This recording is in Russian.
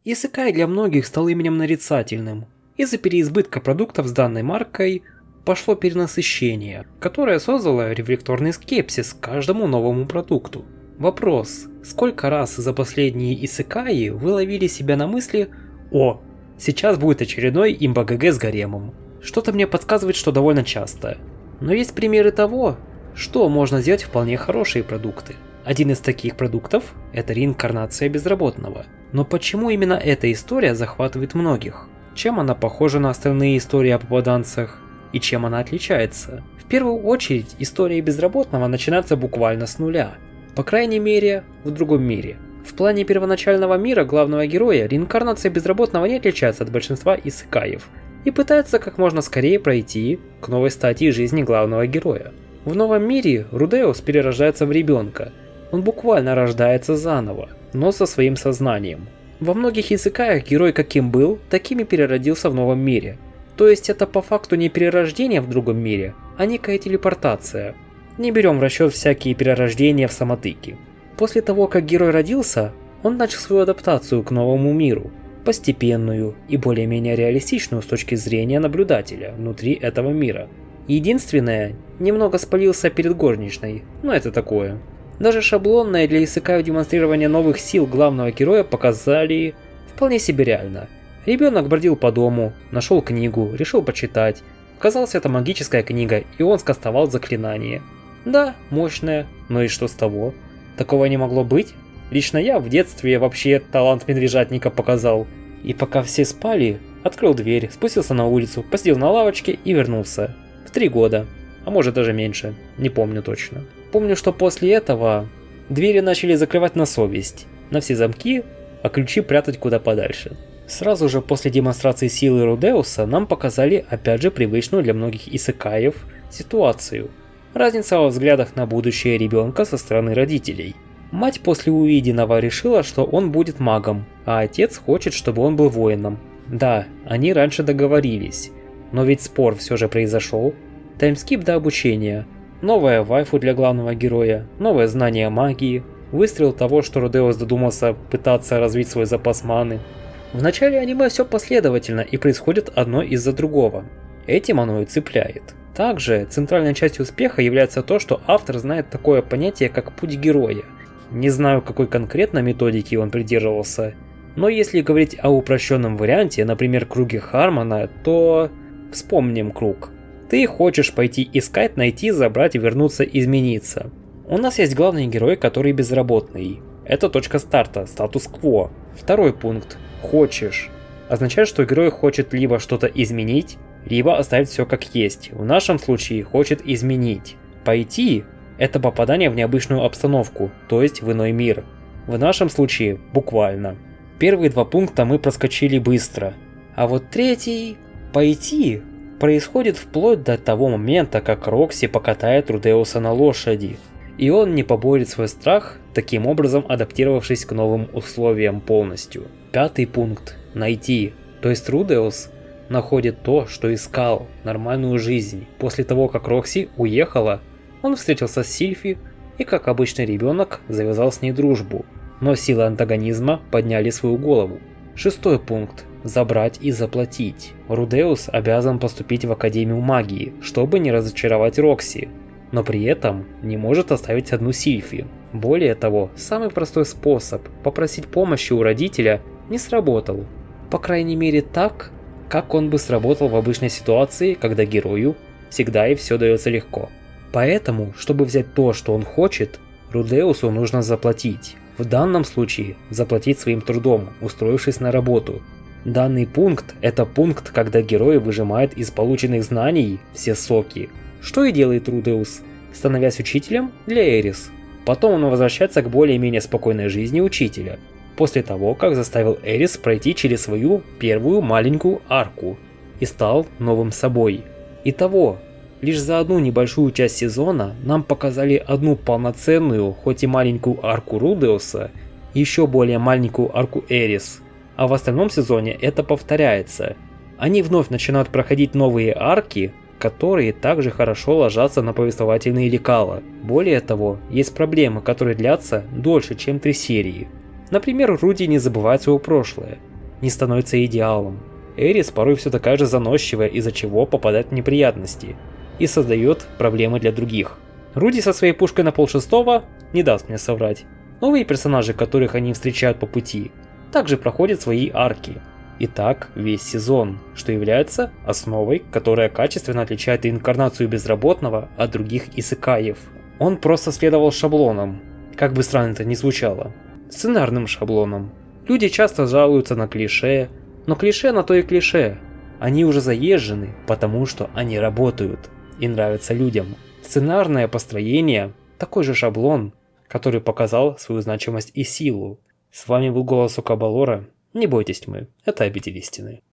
Исэкай для многих стал именем нарицательным. Из-за переизбытка продуктов с данной маркой пошло перенасыщение, которое создало рефлекторный скепсис к каждому новому продукту. Вопрос: сколько раз за последние исэкаи вы ловили себя на мысли: «О, сейчас будет очередной имба-ГГ с гаремом»? Что-то мне подсказывает, что довольно часто. Но есть примеры того, что можно сделать вполне хорошие продукты. Один из таких продуктов – это реинкарнация безработного. Но почему именно эта история захватывает многих? Чем она похожа на остальные истории о попаданцах? И чем она отличается? В первую очередь, история безработного начинается буквально с нуля. По крайней мере, в другом мире. В плане первоначального мира главного героя реинкарнация безработного не отличается от большинства исэкаев и пытается как можно скорее пройти к новой стадии жизни главного героя. В новом мире Рудеус перерождается в ребенка. Он буквально рождается заново, но со своим сознанием. Во многих исэкаях герой каким был, таким и переродился в новом мире. То есть это по факту не перерождение в другом мире, а некая телепортация. Не берем в расчет всякие перерождения в самотыки. После того, как герой родился, он начал свою адаптацию к новому миру. Постепенную и более-менее реалистичную с точки зрения наблюдателя внутри этого мира. Единственное, немного спалился перед горничной, но это такое. Даже шаблонное для исэкаев демонстрирование новых сил главного героя показали вполне себе реально. Ребенок бродил по дому, нашел книгу, решил почитать. Оказалось, это магическая книга, и он скастовал заклинание. Да, мощное, но и что с того? Такого не могло быть? Лично я в детстве вообще талант медвежатника показал. И пока все спали, открыл дверь, спустился на улицу, посидел на лавочке и вернулся. В 3 года. А может даже меньше, не помню точно. Помню, что после этого двери начали закрывать на совесть, на все замки, а ключи прятать куда подальше. Сразу же после демонстрации силы Рудеуса нам показали опять же привычную для многих исэкаев ситуацию. Разница во взглядах на будущее ребенка со стороны родителей. Мать после увиденного решила, что он будет магом, а отец хочет, чтобы он был воином. Да, они раньше договорились, но ведь спор все же произошел. Таймскип до обучения, новая вайфу для главного героя, новое знание магии, выстрел того, что Рудеус додумался пытаться развить свой запас маны. В начале аниме все последовательно и происходит одно из-за другого. Этим оно и цепляет. Также центральной частью успеха является то, что автор знает такое понятие, как путь героя. Не знаю, какой конкретно методики он придерживался, но если говорить о упрощенном варианте, например, круге Хармона, то вспомним круг. Ты хочешь пойти искать, найти, забрать, вернуться, измениться. У нас есть главный герой, который безработный. Это точка старта, статус-кво. Второй пункт. Хочешь. Означает, что герой хочет либо что-то изменить, либо оставить все как есть. В нашем случае хочет изменить. Пойти – это попадание в необычную обстановку, то есть в иной мир. В нашем случае буквально. Первые 2 пункта мы проскочили быстро. А вот третий – пойти – происходит вплоть до того момента, как Рокси покатает Рудеуса на лошади. И он не поборет свой страх, таким образом адаптировавшись к новым условиям полностью. 5-й пункт – найти. То есть Рудеус находит то, что искал – нормальную жизнь. После того, как Рокси уехала, он встретился с Сильфи и, как обычный ребенок, завязал с ней дружбу. Но силы антагонизма подняли свою голову. 6-й пункт – забрать и заплатить. Рудеус обязан поступить в Академию магии, чтобы не разочаровать Рокси, но при этом не может оставить одну Сильфи. Более того, самый простой способ попросить помощи у родителя не сработал. По крайней мере так, как он бы сработал в обычной ситуации, когда герою всегда и все дается легко. Поэтому, чтобы взять то, что он хочет, Рудеусу нужно заплатить. В данном случае заплатить своим трудом, устроившись на работу. Данный пункт – это пункт, когда герой выжимает из полученных знаний все соки. Что и делает Рудеус, становясь учителем для Эрис. Потом он возвращается к более-менее спокойной жизни учителя, после того, как заставил Эрис пройти через свою первую маленькую арку и стал новым собой. Итого, лишь за одну небольшую часть сезона нам показали одну полноценную, хоть и маленькую арку Рудеуса, еще более маленькую арку Эрис. А в остальном сезоне это повторяется. Они вновь начинают проходить новые арки, которые также хорошо ложатся на повествовательные лекала. Более того, есть проблемы, которые длятся дольше, чем 3 серии. Например, Руди не забывает свое прошлое. не становится идеалом. Эрис порой все такая же заносчивая, из-за чего попадает в неприятности и создает проблемы для других. Руди со своей пушкой на полшестого не даст мне соврать. Новые персонажи, которых они встречают по пути, также проходят свои арки. И так весь сезон, что является основой, которая качественно отличает реинкарнацию безработного от других исэкаев. Он просто следовал шаблонам, как бы странно это ни звучало. Сценарным шаблонам. Люди часто жалуются на клише, но клише на то и клише. Они уже заезжены, потому что они работают и нравятся людям. Сценарное построение – такой же шаблон, который показал свою значимость и силу. С вами был Голос Ока Балора. Не бойтесь тьмы, это обитель истины.